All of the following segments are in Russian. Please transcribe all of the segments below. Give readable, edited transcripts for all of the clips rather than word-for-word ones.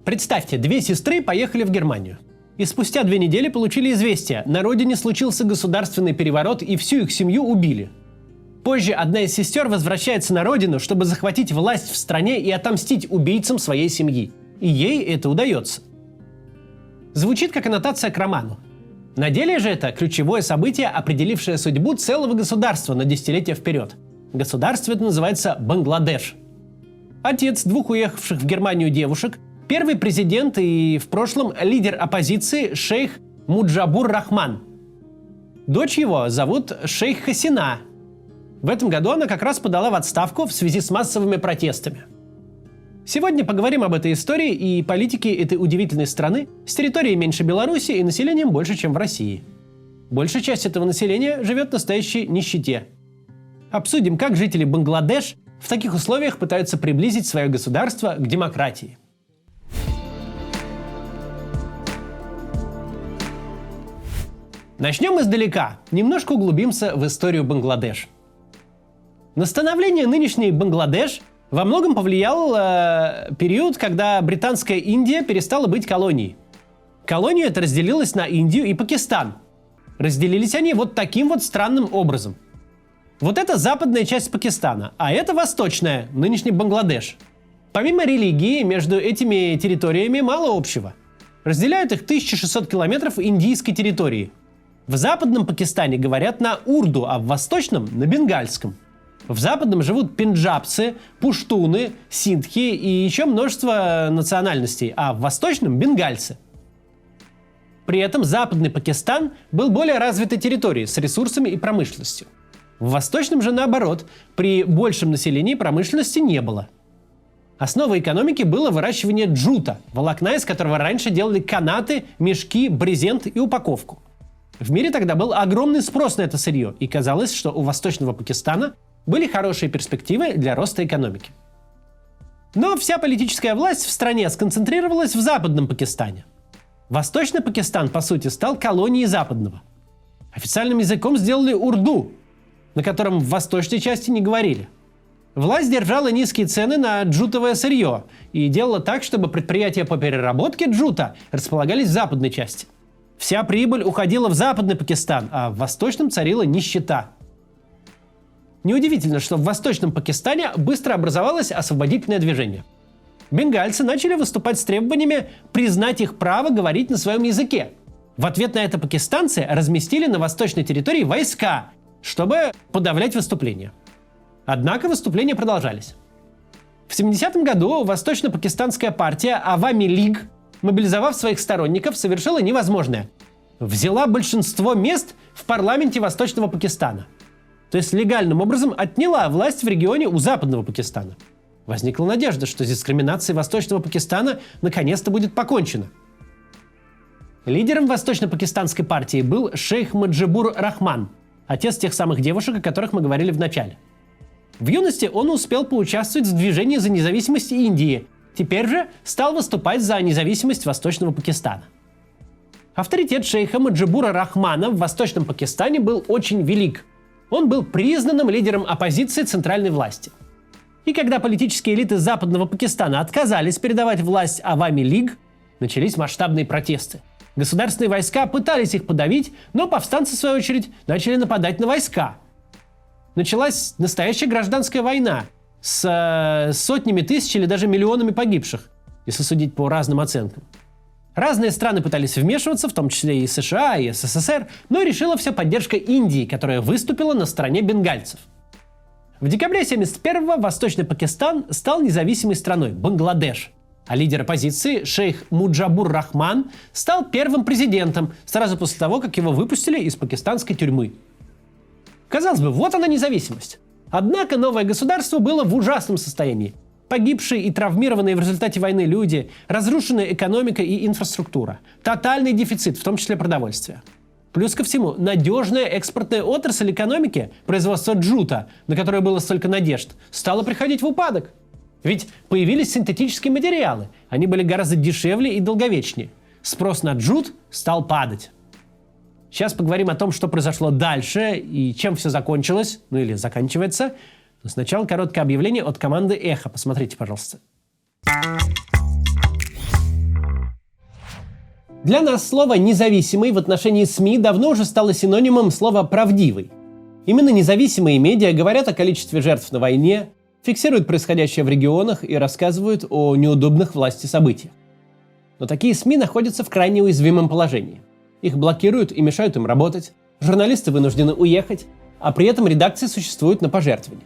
Представьте, две сестры поехали в Германию. И спустя 2 недели получили известие: на родине случился государственный переворот и всю их семью убили. Позже одна из сестер возвращается на родину, чтобы захватить власть в стране и отомстить убийцам своей семьи. И ей это удается. Звучит как аннотация к роману. На деле же это ключевое событие, определившее судьбу целого государства на десятилетия вперед. Государство это называется Бангладеш. Отец 2 уехавших в Германию девушек, первый президент и в прошлом лидер оппозиции шейх Муджабур Рахман. Дочь его зовут шейх Хасина. В этом году она как раз подала в отставку в связи с массовыми протестами. Сегодня поговорим об этой истории и политике этой удивительной страны с территорией меньше Беларуси и населением больше, чем в России. Большая часть этого населения живет в настоящей нищете. Обсудим, как жители Бангладеш в таких условиях пытаются приблизить свое государство к демократии. Начнем издалека, немножко углубимся в историю Бангладеш. На становление нынешней Бангладеш во многом повлиял период, когда британская Индия перестала быть колонией. Колония эта разделилась на Индию и Пакистан. Разделились они вот таким вот странным образом. Вот это западная часть Пакистана, а это восточная, нынешний Бангладеш. Помимо религии, между этими территориями мало общего. Разделяют их 1600 километров индийской территории. В западном Пакистане говорят на урду, а в восточном – на бенгальском. В западном живут пенджабцы, пуштуны, синдхи и еще множество национальностей, а в восточном – бенгальцы. При этом западный Пакистан был более развитой территорией с ресурсами и промышленностью. В восточном же наоборот, при большем населении промышленности не было. Основой экономики было выращивание джута, волокна, из которого раньше делали канаты, мешки, брезент и упаковку. В мире тогда был огромный спрос на это сырье, и казалось, что у восточного Пакистана были хорошие перспективы для роста экономики. Но вся политическая власть в стране сконцентрировалась в западном Пакистане. Восточный Пакистан, по сути, стал колонией западного. Официальным языком сделали урду, на котором в восточной части не говорили. Власть держала низкие цены на джутовое сырье и делала так, чтобы предприятия по переработке джута располагались в западной части. Вся прибыль уходила в западный Пакистан, а в восточном царила нищета. Неудивительно, что в восточном Пакистане быстро образовалось освободительное движение. Бенгальцы начали выступать с требованиями признать их право говорить на своем языке. В ответ на это пакистанцы разместили на восточной территории войска, чтобы подавлять выступления. Однако выступления продолжались. В 70-м году восточно-пакистанская партия Авами Лиг, мобилизовав своих сторонников, совершила невозможное. Взяла большинство мест в парламенте Восточного Пакистана. То есть легальным образом отняла власть в регионе у Западного Пакистана. Возникла надежда, что с дискриминацией Восточного Пакистана наконец-то будет покончено. Лидером Восточно-пакистанской партии был шейх Муджабур Рахман, отец тех самых девушек, о которых мы говорили в начале. В юности он успел поучаствовать в движении за независимость Индии, теперь же стал выступать за независимость Восточного Пакистана. Авторитет шейха Муджабура Рахмана в Восточном Пакистане был очень велик. Он был признанным лидером оппозиции центральной власти. И когда политические элиты Западного Пакистана отказались передавать власть Авами Лиг, начались масштабные протесты. Государственные войска пытались их подавить, но повстанцы, в свою очередь, начали нападать на войска. Началась настоящая гражданская война с сотнями тысяч или даже миллионами погибших, если судить по разным оценкам. Разные страны пытались вмешиваться, в том числе и США, и СССР, но решила все поддержка Индии, которая выступила на стороне бенгальцев. В декабре 1971-го Восточный Пакистан стал независимой страной – Бангладеш, а лидер оппозиции шейх Муджабур Рахман стал первым президентом сразу после того, как его выпустили из пакистанской тюрьмы. Казалось бы, вот она независимость. Однако новое государство было в ужасном состоянии. Погибшие и травмированные в результате войны люди, разрушенная экономика и инфраструктура, тотальный дефицит, в том числе продовольствия. Плюс ко всему, надежная экспортная отрасль экономики, производство джута, на которое было столько надежд, стала приходить в упадок. Ведь появились синтетические материалы, они были гораздо дешевле и долговечнее. Спрос на джут стал падать. Сейчас поговорим о том, что произошло дальше и чем все закончилось, ну или заканчивается. Но сначала короткое объявление от команды «Эхо». Посмотрите, пожалуйста. Для нас слово «независимый» в отношении СМИ давно уже стало синонимом слова «правдивый». Именно независимые медиа говорят о количестве жертв на войне, фиксируют происходящее в регионах и рассказывают о неудобных власти событиях. Но такие СМИ находятся в крайне уязвимом положении. Их блокируют и мешают им работать, журналисты вынуждены уехать, а при этом редакции существуют на пожертвования.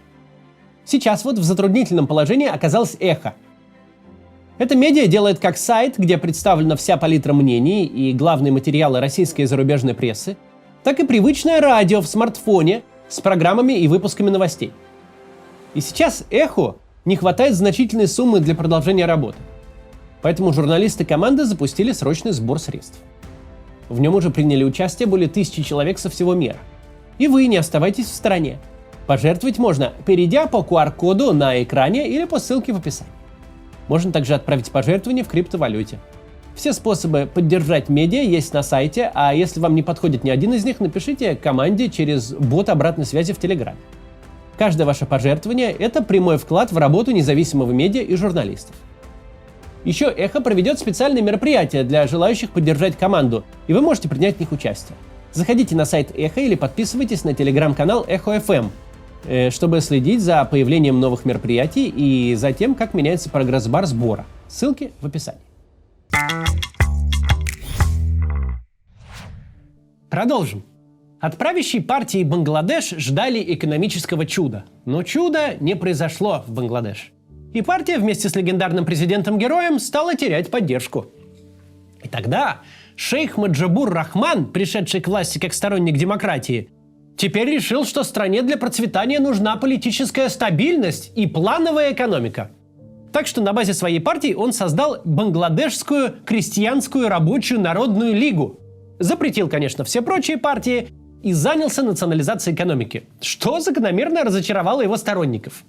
Сейчас вот в затруднительном положении оказалось «Эхо». Это медиа делает как сайт, где представлена вся палитра мнений и главные материалы российской и зарубежной прессы, так и привычное радио в смартфоне с программами и выпусками новостей. И сейчас «Эхо» не хватает значительной суммы для продолжения работы. Поэтому журналисты команды запустили срочный сбор средств. В нем уже приняли участие более 1000 человек со всего мира. И вы не оставайтесь в стороне. Пожертвовать можно, перейдя по QR-коду на экране или по ссылке в описании. Можно также отправить пожертвование в криптовалюте. Все способы поддержать медиа есть на сайте, а если вам не подходит ни один из них, напишите команде через бот обратной связи в Телеграме. Каждое ваше пожертвование – это прямой вклад в работу независимого медиа и журналистов. Еще «Эхо» проведет специальные мероприятия для желающих поддержать команду, и вы можете принять в них участие. Заходите на сайт «Эхо» или подписывайтесь на телеграм-канал «Эхо FM», чтобы следить за появлением новых мероприятий и за тем, как меняется прогресс-бар сбора. Ссылки в описании. Продолжим. От правящей партии Бангладеш ждали экономического чуда. Но чудо не произошло в Бангладеш. И партия вместе с легендарным президентом-героем стала терять поддержку. И тогда шейх Маджабур Рахман, пришедший к власти как сторонник демократии, теперь решил, что стране для процветания нужна политическая стабильность и плановая экономика. Так что на базе своей партии он создал Бангладешскую крестьянскую рабочую народную лигу. Запретил, конечно, все прочие партии и занялся национализацией экономики, что закономерно разочаровало его сторонников.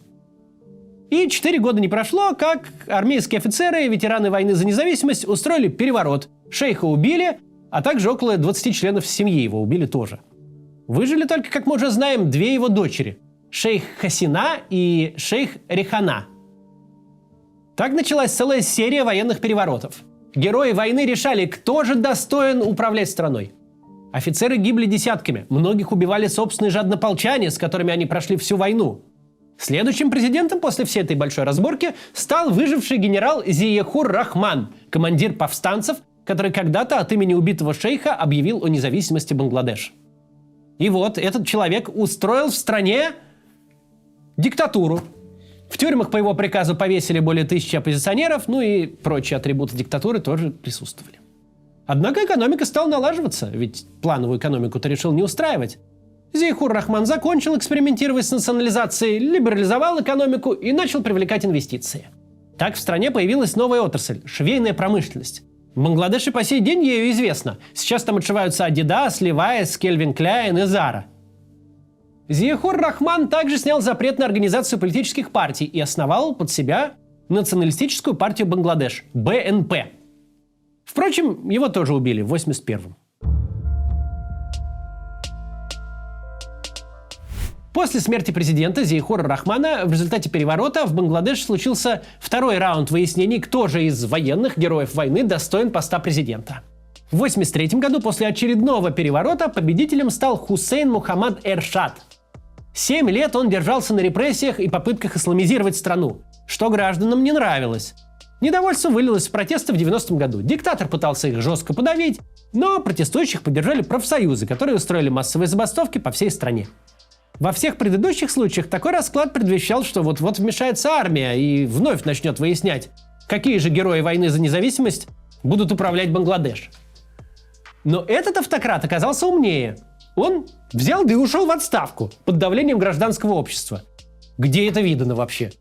И 4 года не прошло, как армейские офицеры и ветераны войны за независимость устроили переворот. Шейха убили, а также около 20 членов семьи его убили тоже. Выжили только, как мы уже знаем, 2 его дочери – шейх Хасина и шейх Рехана. Так началась целая серия военных переворотов. Герои войны решали, кто же достоин управлять страной. Офицеры гибли десятками, многих убивали собственные жаднополчане, с которыми они прошли всю войну. Следующим президентом после всей этой большой разборки стал выживший генерал Зияхур Рахман, командир повстанцев, который когда-то от имени убитого шейха объявил о независимости Бангладеш. И вот этот человек устроил в стране диктатуру. В тюрьмах по его приказу повесили более 1000 оппозиционеров, ну и прочие атрибуты диктатуры тоже присутствовали. Однако экономика стала налаживаться, ведь плановую экономику-то решил не устраивать. Зияхур Рахман закончил экспериментировать с национализацией, либерализовал экономику и начал привлекать инвестиции. Так в стране появилась новая отрасль – швейная промышленность. В Бангладеше по сей день ею известно. Сейчас там отшиваются Adidas, Levi's, Calvin Klein и Zara. Зияхур Рахман также снял запрет на организацию политических партий и основал под себя националистическую партию Бангладеш – БНП. Впрочем, его тоже убили в 1981-м. После смерти президента Зияхура Рахмана в результате переворота в Бангладеш случился второй раунд выяснений, кто же из военных героев войны достоин поста президента. В 1983 году после очередного переворота победителем стал Хусейн Мухаммад Эршад. 7 лет он держался на репрессиях и попытках исламизировать страну, что гражданам не нравилось. Недовольство вылилось в протесты в 90-м году. Диктатор пытался их жестко подавить, но протестующих поддержали профсоюзы, которые устроили массовые забастовки по всей стране. Во всех предыдущих случаях такой расклад предвещал, что вот-вот вмешается армия и вновь начнет выяснять, какие же герои войны за независимость будут управлять Бангладеш. Но этот автократ оказался умнее. Он взял да и ушел в отставку под давлением гражданского общества. Где это видано вообще?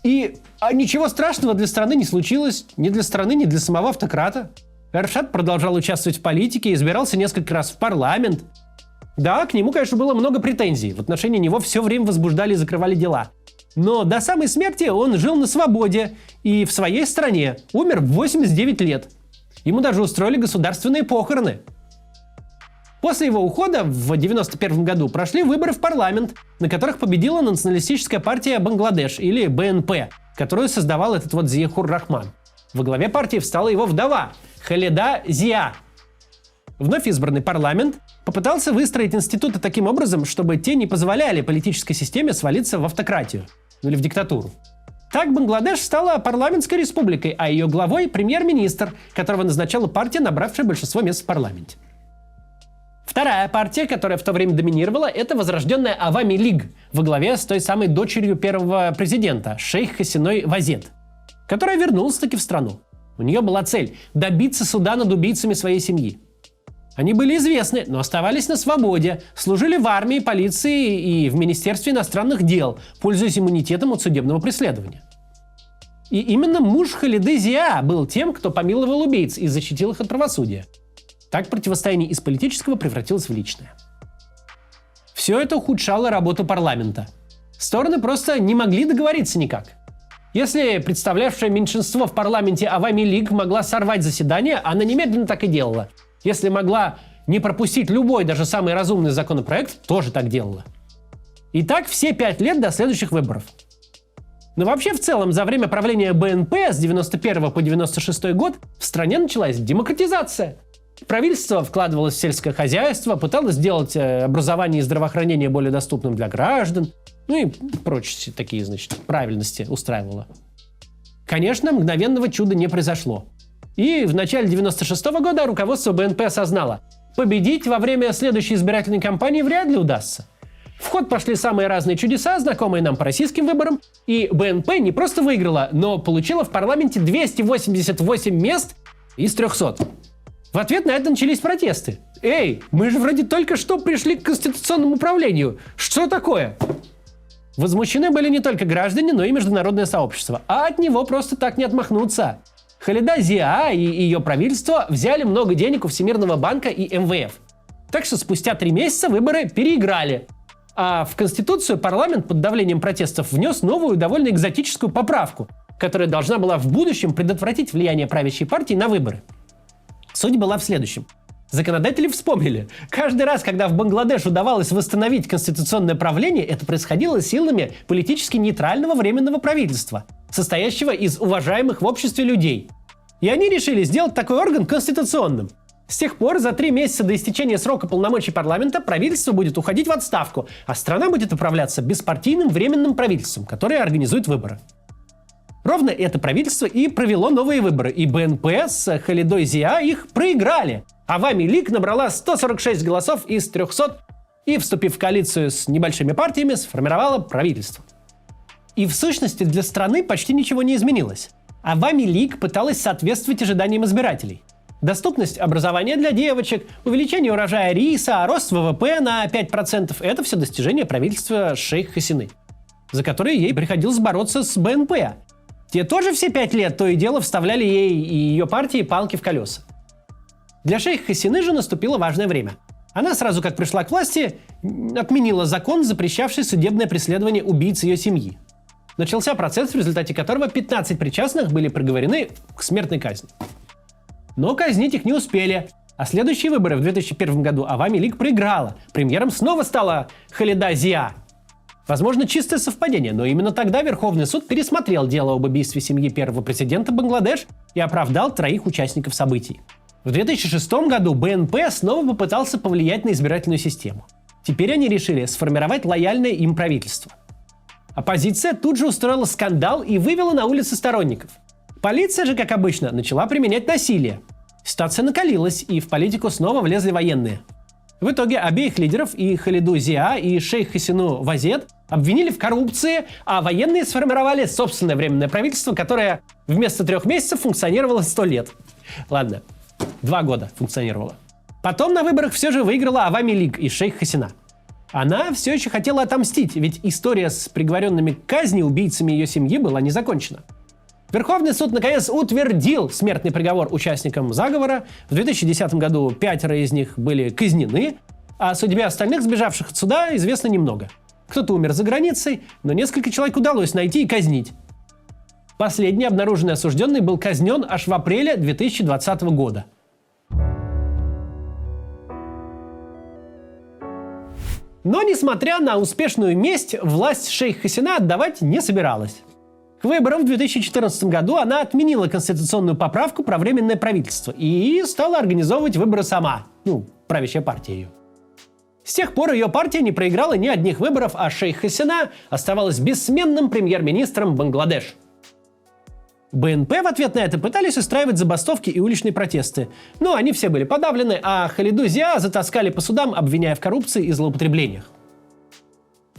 И ничего страшного для страны не случилось. Ни для страны, ни для самого автократа. Эршад продолжал участвовать в политике и избирался несколько раз в парламент. Да, к нему, конечно, было много претензий. В отношении него все время возбуждали и закрывали дела. Но до самой смерти он жил на свободе и в своей стране. Умер в 89 лет. Ему даже устроили государственные похороны. После его ухода в 1991 году прошли выборы в парламент, на которых победила националистическая партия Бангладеш, или БНП, которую создавал этот вот Зияхур Рахман. Во главе партии встала его вдова Халеда Зиа. Вновь избранный парламент попытался выстроить институты таким образом, чтобы те не позволяли политической системе свалиться в автократию, или в диктатуру. Так Бангладеш стала парламентской республикой, а ее главой – премьер-министр, которого назначала партия, набравшая большинство мест в парламенте. Вторая партия, которая в то время доминировала, это возрожденная Авами Лиг во главе с той самой дочерью первого президента, шейх Хасиной Вазед, которая вернулась-таки в страну. У нее была цель – добиться суда над убийцами своей семьи. Они были известны, но оставались на свободе, служили в армии, полиции и в Министерстве иностранных дел, пользуясь иммунитетом от судебного преследования. И именно муж Халиды Зиа был тем, кто помиловал убийц и защитил их от правосудия. Так противостояние из политического превратилось в личное. Все это ухудшало работу парламента. Стороны просто не могли договориться никак. Если представлявшее меньшинство в парламенте Авами Лиг могла сорвать заседание, она немедленно так и делала. Если могла не пропустить любой, даже самый разумный законопроект, тоже так делала. И так все 5 лет до следующих выборов. Но вообще в целом за время правления БНП с 91 по 96 год в стране началась демократизация. Правительство вкладывалось в сельское хозяйство, пыталось сделать образование и здравоохранение более доступным для граждан, ну и прочие такие, правильности устраивало. Конечно, мгновенного чуда не произошло. И в начале 96 года руководство БНП осознало, победить во время следующей избирательной кампании вряд ли удастся. В ход пошли самые разные чудеса, знакомые нам по российским выборам, и БНП не просто выиграла, но получила в парламенте 288 мест из 300. В ответ на это начались протесты. «Эй, мы же вроде только что пришли к конституционному управлению. Что такое?» Возмущены были не только граждане, но и международное сообщество. А от него просто так не отмахнуться. Халеда Зиа и ее правительство взяли много денег у Всемирного банка и МВФ. Так что спустя 3 месяца выборы переиграли. А в Конституцию парламент под давлением протестов внес новую, довольно экзотическую поправку, которая должна была в будущем предотвратить влияние правящей партии на выборы. Суть была в следующем. Законодатели вспомнили. Каждый раз, когда в Бангладеш удавалось восстановить конституционное правление, это происходило силами политически нейтрального временного правительства, состоящего из уважаемых в обществе людей. И они решили сделать такой орган конституционным. С тех пор за 3 месяца до истечения срока полномочий парламента правительство будет уходить в отставку, а страна будет управляться беспартийным временным правительством, которое организует выборы. Ровно это правительство и провело новые выборы, и БНП с Халедой Зиа их проиграли. Авами Лиг набрала 146 голосов из 300 и, вступив в коалицию с небольшими партиями, сформировала правительство. И в сущности для страны почти ничего не изменилось. Авами Лиг пыталась соответствовать ожиданиям избирателей. Доступность образования для девочек, увеличение урожая риса, рост ВВП на 5% – это все достижения правительства шейха Хасины, за которые ей приходилось бороться с БНП. Те тоже все 5 лет то и дело вставляли ей и ее партии палки в колеса. Для шейха Хасины же наступило важное время. Она сразу как пришла к власти, отменила закон, запрещавший судебное преследование убийц ее семьи. Начался процесс, в результате которого 15 причастных были приговорены к смертной казни. Но казнить их не успели, а следующие выборы в 2001 году Авами Лиг проиграла. Премьером снова стала Халеда Зиа. Возможно, чистое совпадение, но именно тогда Верховный суд пересмотрел дело об убийстве семьи первого президента Бангладеш и оправдал 3 участников событий. В 2006 году БНП снова попытался повлиять на избирательную систему. Теперь они решили сформировать лояльное им правительство. Оппозиция тут же устроила скандал и вывела на улицы сторонников. Полиция же, как обычно, начала применять насилие. Ситуация накалилась, и в политику снова влезли военные. В итоге обеих лидеров, и Халеду Зиа, и шейх Хасину Вазед, обвинили в коррупции, а военные сформировали собственное временное правительство, которое вместо 3 месяцев функционировало 100 лет. Ладно, 2 года функционировало. Потом на выборах все же выиграла Авами Лиг и шейх Хасина. Она все еще хотела отомстить, ведь история с приговоренными к казни убийцами ее семьи была не закончена. Верховный суд наконец утвердил смертный приговор участникам заговора. В 2010 году 5 из них были казнены, а о судьбе остальных, сбежавших от суда, известно немного. Кто-то умер за границей, но несколько человек удалось найти и казнить. Последний обнаруженный осужденный был казнен аж в апреле 2020 года. Но, несмотря на успешную месть, власть шейха Хасина отдавать не собиралась. К выборам в 2014 году она отменила конституционную поправку про временное правительство и стала организовывать выборы сама. Правящая партия ее. С тех пор ее партия не проиграла ни одних выборов, а шейх Хасина оставалась бессменным премьер-министром Бангладеш. БНП в ответ на это пытались устраивать забастовки и уличные протесты, но они все были подавлены, а Халиду Зиа затаскали по судам, обвиняя в коррупции и злоупотреблениях.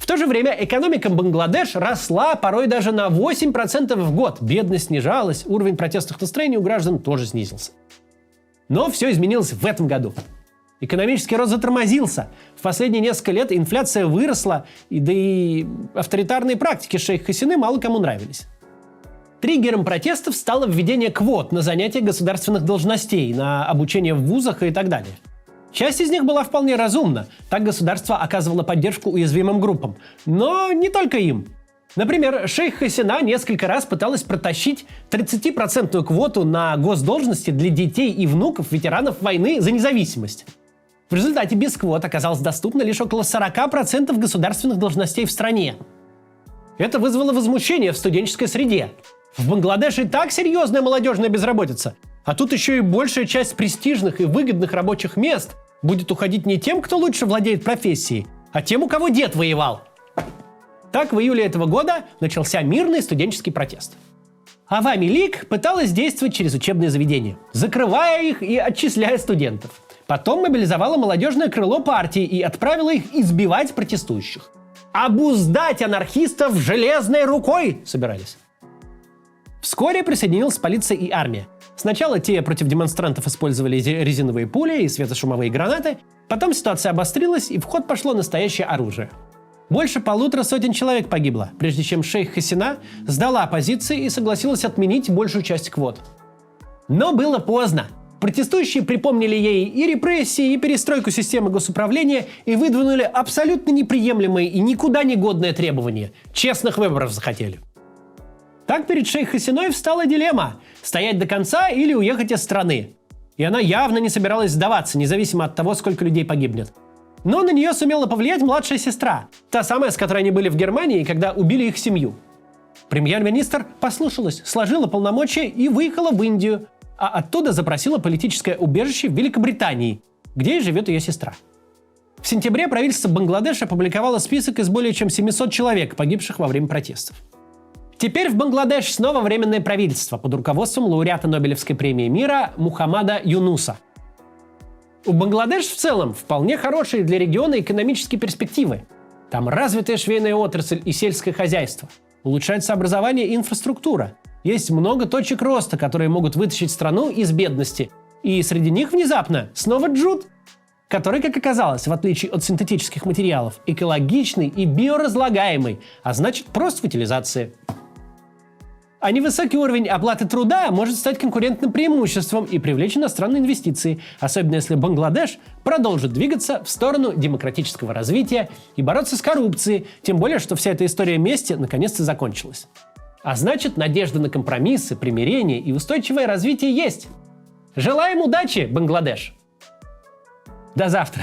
В то же время экономика Бангладеш росла порой даже на 8% в год. Бедность снижалась, уровень протестных настроений у граждан тоже снизился. Но все изменилось в этом году. Экономический рост затормозился. В последние несколько лет инфляция выросла, да и авторитарные практики шейха Хасины мало кому нравились. Триггером протестов стало введение квот на занятия государственных должностей, на обучение в вузах и так далее. Часть из них была вполне разумна. Так государство оказывало поддержку уязвимым группам. Но не только им. Например, шейх Хасина несколько раз пыталась протащить 30% квоту на госдолжности для детей и внуков ветеранов войны за независимость. В результате без квот оказалось доступно лишь около 40% государственных должностей в стране. Это вызвало возмущение в студенческой среде. В Бангладеше и так серьезная молодежная безработица, а тут еще и большая часть престижных и выгодных рабочих мест будет уходить не тем, кто лучше владеет профессией, а тем, у кого дед воевал. Так в июле этого года начался мирный студенческий протест. Авами Лиг пыталась действовать через учебные заведения, закрывая их и отчисляя студентов. Потом мобилизовала молодежное крыло партии и отправила их избивать протестующих. Обуздать анархистов железной рукой собирались. Вскоре присоединилась полиция и армия. Сначала те против демонстрантов использовали резиновые пули и светошумовые гранаты, потом ситуация обострилась и в ход пошло настоящее оружие. Больше 150 человек погибло, прежде чем шейх Хасина сдала позиции и согласилась отменить большую часть квот. Но было поздно. Протестующие припомнили ей и репрессии, и перестройку системы госуправления и выдвинули абсолютно неприемлемые и никуда не годные требования. Честных выборов захотели. Так перед шейх Хасиной встала дилемма – стоять до конца или уехать из страны. И она явно не собиралась сдаваться, независимо от того, сколько людей погибнет. Но на нее сумела повлиять младшая сестра, та самая, с которой они были в Германии, когда убили их семью. Премьер-министр послушалась, сложила полномочия и выехала в Индию, а оттуда запросила политическое убежище в Великобритании, где и живет ее сестра. В сентябре правительство Бангладеша опубликовало список из более чем 700 человек, погибших во время протестов. Теперь в Бангладеш снова временное правительство под руководством лауреата Нобелевской премии мира Мухаммада Юнуса. У Бангладеш в целом вполне хорошие для региона экономические перспективы. Там развитая швейная отрасль и сельское хозяйство. Улучшается образование и инфраструктура. Есть много точек роста, которые могут вытащить страну из бедности. И среди них внезапно снова джут, который, как оказалось, в отличие от синтетических материалов, экологичный и биоразлагаемый, а значит прост в утилизации. А невысокий уровень оплаты труда может стать конкурентным преимуществом и привлечь иностранные инвестиции, особенно если Бангладеш продолжит двигаться в сторону демократического развития и бороться с коррупцией, тем более, что вся эта история мести наконец-то закончилась. А значит, надежда на компромиссы, примирение и устойчивое развитие есть. Желаем удачи, Бангладеш! До завтра!